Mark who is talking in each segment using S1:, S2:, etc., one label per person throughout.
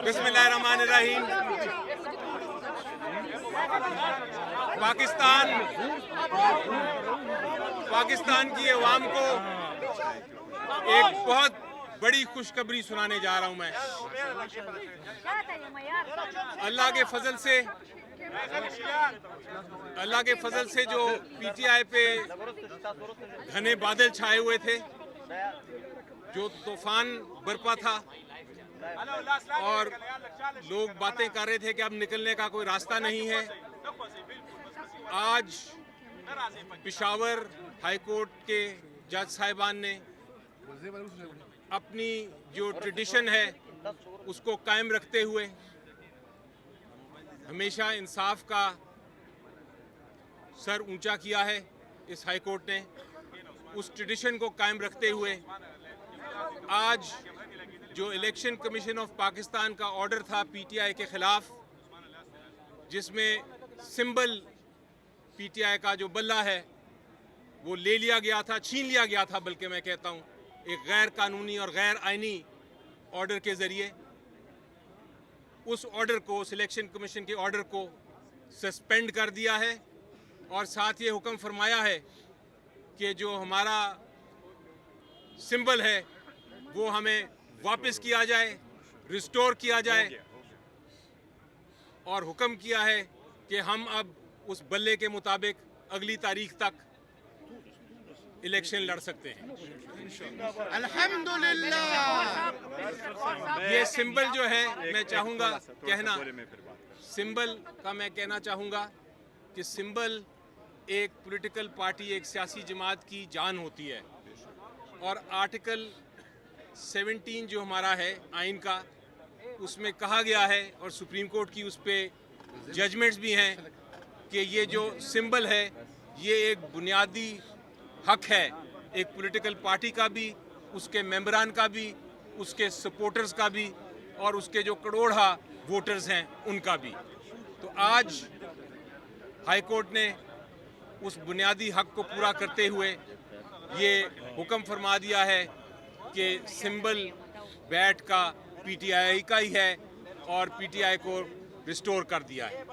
S1: बिस्मिल्लाहिर्रहमानिर्रहीम। पाकिस्तान की अवाम को एक बहुत बड़ी खुशखबरी सुनाने जा रहा हूं मैं। अल्लाह के फजल से जो पीटीआई पे घने बादल छाए हुए थे, जो तूफान बरपा था और लोग बातें कर रहे थे कि अब निकलने का कोई रास्ता नहीं है, आज पेशावर हाई कोर्ट के जज साहिबान ने अपनी जो ट्रेडिशन है उसको कायम रखते हुए, हमेशा इंसाफ का सर ऊंचा किया है इस हाई कोर्ट ने, उस ट्रेडिशन को कायम रखते हुए आज जो इलेक्शन कमीशन ऑफ पाकिस्तान का ऑर्डर था पीटीआई के खिलाफ, जिसमें सिंबल पीटीआई का जो बल्ला है वो ले लिया गया था, छीन लिया गया था, बल्कि मैं कहता हूँ एक गैर कानूनी और गैर आइनी ऑर्डर के ज़रिए, उस ऑर्डर को, सिलेक्शन कमीशन के ऑर्डर को सस्पेंड कर दिया है और साथ ये हुक्म फरमाया है कि जो हमारा सिंबल है वो हमें वापस किया जाए, रिस्टोर किया जाए, और हुक्म किया है कि हम अब उस बल्ले के मुताबिक अगली तारीख तक इलेक्शन लड़ सकते हैं।
S2: अल्हम्दुलिल्लाह।
S1: ये सिंबल जो है, मैं चाहूँगा कहना, सिंबल का मैं कहना चाहूँगा कि सिंबल एक पॉलिटिकल पार्टी, एक सियासी जमात की जान होती है, और आर्टिकल 17 जो हमारा है आइन का, उसमें कहा गया है और सुप्रीम कोर्ट की उस पर जजमेंट्स भी हैं कि ये जो सिंबल है ये एक बुनियादी हक है, एक पॉलिटिकल पार्टी का भी, उसके मेंबरान का भी, उसके सपोर्टर्स का भी, और उसके जो करोड़ा वोटर्स हैं उनका भी। तो आज हाई कोर्ट ने उस बुनियादी हक को पूरा करते हुए ये हुक्म फरमा दिया है कि सिंबल बैट का पीटीआई का ही है और पीटीआई को रिस्टोर कर दिया है।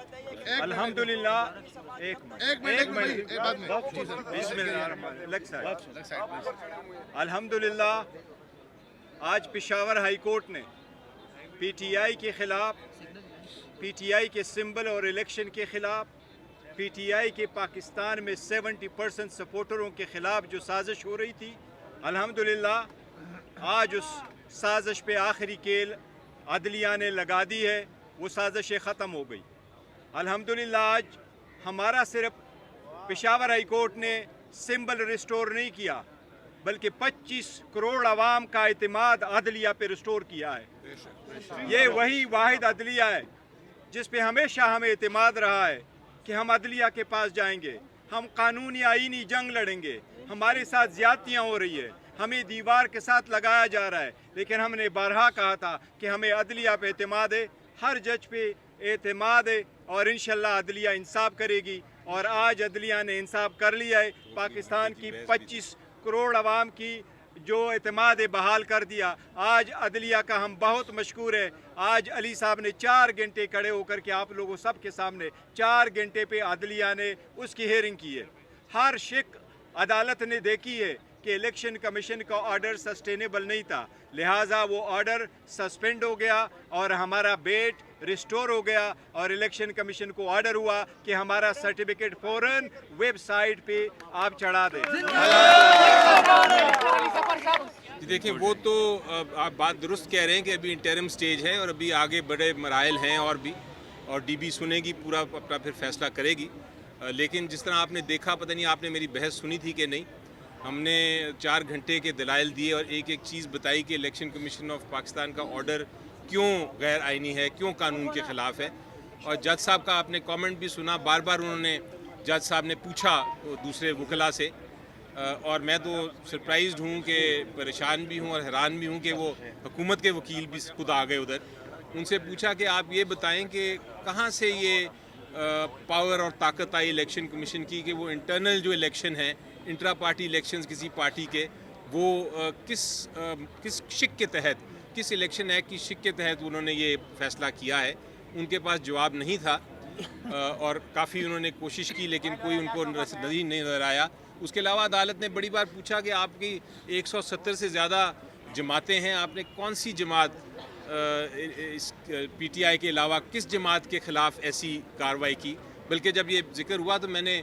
S3: अल्हम्दुलिल्लाह। अल्हम्दुलिल्लाह, आज पेशावर हाई कोर्ट ने पीटीआई के खिलाफ, पीटीआई के सिंबल और इलेक्शन के खिलाफ, पीटीआई के पाकिस्तान में 70% सपोर्टरों के खिलाफ जो साजिश हो रही थी, अल्हम्दुलिल्लाह आज उस साजिश पे आखिरी केल अदलिया ने लगा दी है, वो साजिशें ख़त्म हो गई। अल्हम्दुलिल्लाह आज हमारा सिर्फ पेशावर हाई कोर्ट ने सिंबल रिस्टोर नहीं किया, बल्कि 25 करोड़ आवाम का एतमाद अदलिया पे रिस्टोर किया है। ये वही वाहिद अदलिया है जिस पे हमेशा हमें एतमाद रहा है कि हम अदलिया के पास जाएंगे, हम कानूनी आईनी जंग लड़ेंगे, हमारे साथ ज्यादतियाँ हो रही है, हमें दीवार के साथ लगाया जा रहा है, लेकिन हमने बारहा कहा था कि हमें अदलिया पे एतमाद है, हर जज पे एतमाद है, और इंशाल्लाह अदलिया इंसाफ करेगी। और आज अदलिया ने इंसाफ कर लिया है, पाकिस्तान की 25 करोड़ आवाम की जो एतमाद है बहाल कर दिया। आज अदलिया का हम बहुत मशकूर है। आज अली साहब ने 4 घंटे खड़े होकर के आप लोगों सब के सामने 4 घंटे पे अदलिया ने उसकी हेयरिंग की है। हर शिक अदालत ने देखी है कि इलेक्शन कमीशन का ऑर्डर सस्टेनेबल नहीं था, लिहाजा वो ऑर्डर सस्पेंड हो गया और हमारा बेट रिस्टोर हो गया, और इलेक्शन कमीशन को ऑर्डर हुआ कि हमारा सर्टिफिकेट फ़ौरन वेबसाइट पे आप चढ़ा दें।
S1: देखिए, वो तो आप बात दुरुस्त कह रहे हैं कि अभी इंटरिम स्टेज है और अभी आगे बड़े मराइल हैं और भी, और डीबी सुनेगी, पूरा अपना फिर फैसला करेगी। लेकिन जिस तरह आपने देखा, पता नहीं आपने मेरी बहस सुनी थी कि नहीं, हमने 4 घंटे के दलाइल दिए और एक एक चीज़ बताई कि इलेक्शन कमीशन ऑफ पाकिस्तान का ऑर्डर क्यों गैर आइनी है, क्यों कानून के ख़िलाफ़ है। और जज साहब का आपने कमेंट भी सुना, बार बार उन्होंने, जज साहब ने पूछा दूसरे वकला से, और मैं तो सरप्राइज्ड हूँ कि परेशान भी हूँ और हैरान भी हूँ कि वो हुकूमत के वकील भी खुद आ गए उधर। उनसे पूछा कि आप ये बताएं कि कहाँ से ये पावर और ताकत आई इलेक्शन कमीशन की कि वो इंटरनल जो इलेक्शन है, इंट्रा पार्टी इलेक्शंस किसी पार्टी के, वो किस शिक के तहत किस इलेक्शन एक्ट की शिक के तहत उन्होंने ये फैसला किया है, उनके पास जवाब नहीं था और काफ़ी उन्होंने कोशिश की लेकिन कोई उनको नहीं नज़र आया। उसके अलावा अदालत ने बड़ी बार पूछा कि आपकी 170 से ज़्यादा जमातें हैं, आपने कौन सी जमात इस PTI के अलावा किस जमात के ख़िलाफ़ ऐसी कार्रवाई की। बल्कि जब ये जिक्र हुआ तो मैंने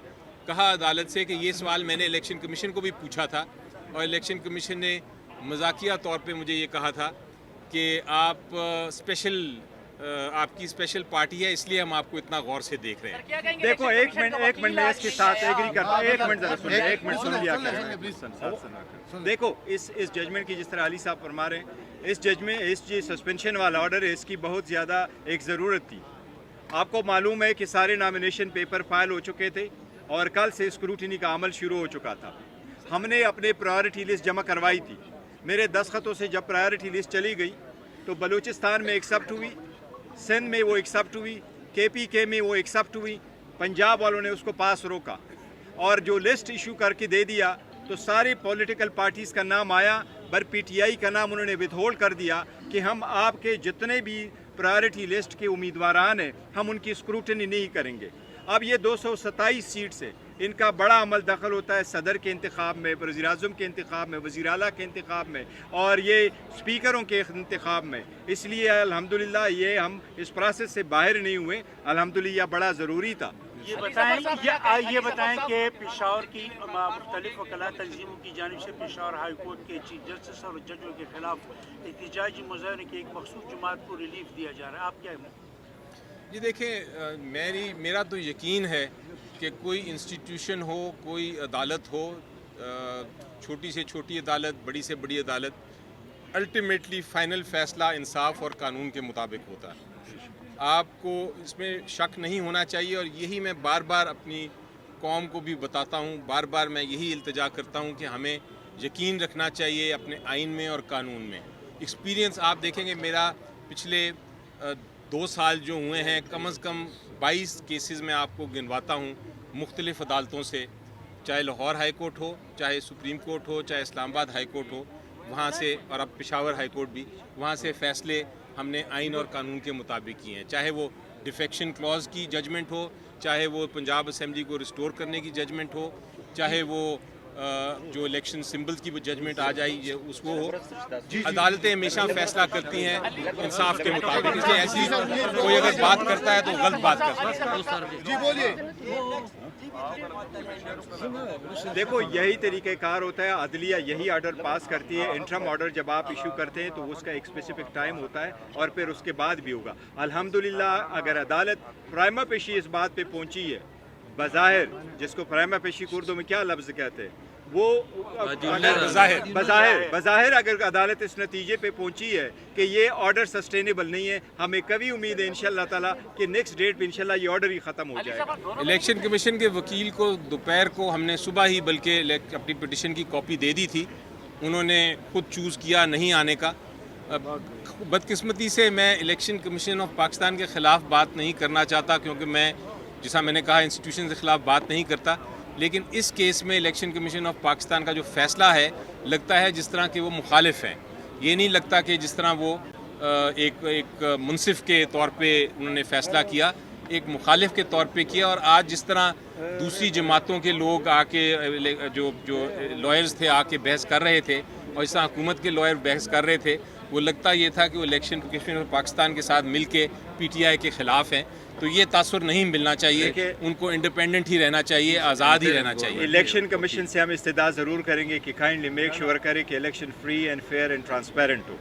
S1: कहा अदालत से कि ये सवाल मैंने इलेक्शन कमीशन को भी पूछा था और इलेक्शन कमीशन ने मजाकिया तौर पे मुझे ये कहा था कि आप आपकी स्पेशल पार्टी है इसलिए हम आपको इतना गौर से देख रहे हैं।
S3: देखो एक मिनट मैं इसके साथ एग्री करता हूँ। एक मिनट जरा सुनिए, एक मिनट सुन लिया करें। देखो इस जजमेंट की जिस तरह अली साहब फरमा रहे हैं, इस जजमेंट इस जो सस्पेंशन वाला ऑर्डर है इसकी बहुत ज़्यादा एक ज़रूरत थी। आपको मालूम है कि सारे नॉमिनेशन पेपर फाइल हो चुके थे और कल से स्क्रूटिनी का अमल शुरू हो चुका था। हमने अपने प्रायोरिटी लिस्ट जमा करवाई थी। मेरे दस्तखतों से जब प्रायोरिटी लिस्ट चली गई तो बलूचिस्तान में एक्सेप्ट हुई, सिंध में वो एक्सेप्ट हुई, KPK में वो एक्सेप्ट हुई, पंजाब वालों ने उसको पास रोका और जो लिस्ट इशू करके दे दिया तो सारी पॉलिटिकल पार्टीज़ का नाम आया, पर PTI का नाम उन्होंने विथहोल्ड कर दिया कि हम आपके जितने भी प्रायोरिटी लिस्ट के उम्मीदवारान हैं हम उनकी स्क्रूटनी नहीं करेंगे। अब ये 227 सीट से इनका बड़ा अमल दखल होता है सदर के इंतखाब में, वज़ीर आज़म के इंतखाब में, वज़ीर आला के इंतखाब में और ये स्पीकरों के इंतखाब में। इसलिए अल्हम्दुलिल्लाह ये हम इस प्रोसेस से बाहर नहीं हुए, अल्हम्दुलिल्लाह बड़ा ज़रूरी था।
S2: ये बताएं कि पेशावर की मुख्तलिफ वकला तंजीमों की जानिब से पेशावर हाई कोर्ट के चीफ जस्टिस और जजों के खिलाफ एहतजाजी मुजाहरे की एक मखसूस जमात को रिलीफ दिया जा रहा है, आप क्या
S1: जी देखें, मेरा तो यकीन है कि कोई इंस्टीट्यूशन हो, कोई अदालत हो, छोटी से छोटी अदालत, बड़ी से बड़ी अदालत, अल्टीमेटली फ़ाइनल फ़ैसला इंसाफ और कानून के मुताबिक होता है। आपको इसमें शक नहीं होना चाहिए और यही मैं बार बार अपनी कौम को भी बताता हूँ, बार बार मैं यही इल्तिजा करता हूँ कि हमें यकीन रखना चाहिए अपने आइन में और कानून में। एक्सपीरियंस आप देखेंगे मेरा पिछले 2 साल जो हुए हैं, कम अज़ कम 22 केसेस में आपको गिनवाता हूँ मुख्तलिफ़ अदालतों से, चाहे लाहौर हाई कोर्ट हो, चाहे सुप्रीम कोर्ट हो, चाहे इस्लामाबाद हाई कोर्ट हो, वहाँ से और अब पेशावर हाई कोर्ट भी, वहाँ से फ़ैसले हमने आइन और कानून के मुताबिक किए हैं। चाहे वो डिफेक्शन क्लॉज की जजमेंट हो, चाहे वो पंजाब असेंबली को रिस्टोर करने की जजमेंट हो, चाहे वो जो इलेक्शन सिंबल्स की जजमेंट आ जाए ये उसको हो, अदालतें हमेशा फैसला करती हैं इंसाफ के मुताबिक। इसलिए ऐसी कोई अगर बात करता है तो गलत बात करता है।
S4: जी बोलिए।
S3: देखो यही तरीक़ेकार होता है, अदलिया यही ऑर्डर पास करती है। इंटरम ऑर्डर जब आप इशू करते हैं तो उसका एक स्पेसिफिक टाइम होता है और फिर उसके बाद भी होगा। अल्हम्दुलिल्लाह अगर अदालत प्राइमा पेशी इस बात पे पहुंची है, बज़ाहिर, जिसको प्राइमा पेशी उर्दू में क्या लफ्ज़ कहते हैं, वो बज़ाहिर अगर अदालत इस नतीजे पे पहुंची है कि ये ऑर्डर सस्टेनेबल नहीं है, हमें कभी उम्मीद है इंशाअल्लाह ताला कि नेक्स्ट डेट पे इंशाअल्लाह ये ऑर्डर ही ख़त्म हो जाएगा।
S1: इलेक्शन कमीशन के वकील को दोपहर को हमने सुबह ही बल्कि अपनी पिटिशन की कॉपी दे दी थी, उन्होंने खुद चूज़ किया नहीं आने का। बदकिस्मती से मैं इलेक्शन कमीशन ऑफ पाकिस्तान के ख़िलाफ़ बात नहीं करना चाहता क्योंकि मैं, जैसा मैंने कहा, इंस्टीट्यूशन के ख़िलाफ़ बात नहीं करता, लेकिन इस केस में इलेक्शन कमीशन ऑफ पाकिस्तान का जो फ़ैसला है लगता है जिस तरह के वो मुखालिफ हैं। ये नहीं लगता कि जिस तरह वो एक मुनसिफ के तौर पे उन्होंने फ़ैसला किया, एक मुखालिफ के तौर पे किया। और आज जिस तरह दूसरी जमातों के लोग आके जो लॉयर्स थे आके बहस कर रहे थे और जिस तरह हुकूमत के लॉयर बहस कर रहे थे, वो लगता ये था कि वो इलेक्शन कमीशन ऑफ पाकिस्तान के साथ मिल के PTI के ख़िलाफ़ हैं। तो ये तासुर नहीं मिलना चाहिए, उनको इंडिपेंडेंट ही रहना चाहिए, आज़ाद ही रहना चाहिए।
S3: इलेक्शन कमीशन से हम इस्तदा ज़रूर करेंगे कि काइंडली मेक श्योर करें कि election free and fair and transparent हो।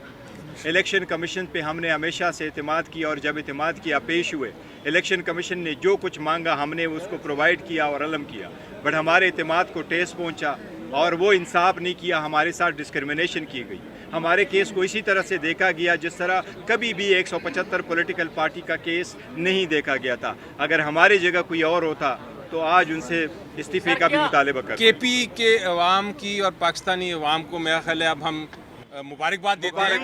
S3: इलेक्शन कमीशन पे हमने हमेशा से एतमाद किया और जब एतमाद किया पेश हुए, इलेक्शन कमीशन ने जो कुछ मांगा हमने उसको प्रोवाइड किया और अलम किया, बट हमारे एतमाद को ठेस पहुँचा और वो इंसाफ नहीं किया, हमारे साथ डिस्क्रिमिनेशन की गई। हमारे केस को इसी तरह से देखा गया जिस तरह कभी भी 175 पॉलिटिकल पार्टी का केस नहीं देखा गया था। अगर हमारी जगह कोई और होता तो आज उनसे इस्तीफे का भी मुतालबा करते।
S1: KP के अवाम की और पाकिस्तानी अवाम को मेरा ख्याल है अब हम मुबारकबाद देते हैं।